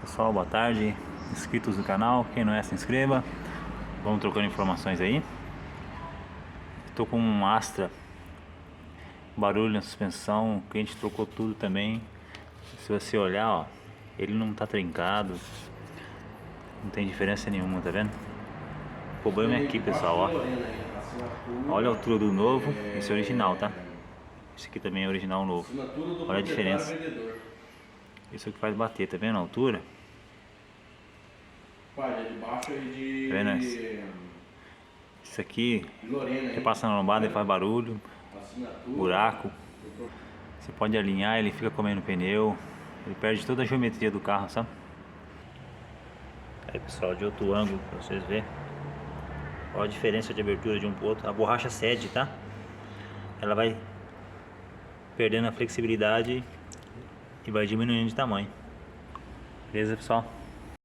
Pessoal, boa tarde, inscritos do canal, quem não é se inscreva. Vamos trocando informações aí. Estou com um Astra, barulho na suspensão, o cliente trocou tudo também. Se você olhar, ó, ele não tá trincado, não tem diferença nenhuma, tá vendo? O problema é aqui, pessoal, ó. Olha a altura do novo, esse é original, tá? Esse aqui também é original novo. Olha a diferença. Isso que faz bater, tá vendo a altura? Pai, é de baixo e de... Tá vendo? Isso aqui, você passa na lombada e faz barulho, buraco. Você pode alinhar, ele fica comendo pneu, ele perde toda a geometria do carro, sabe? Aí pessoal, de outro ângulo pra vocês verem. Olha a diferença de abertura de um pro outro. A borracha cede, tá? Ela vai perdendo a flexibilidade e vai diminuindo de tamanho. Beleza, pessoal?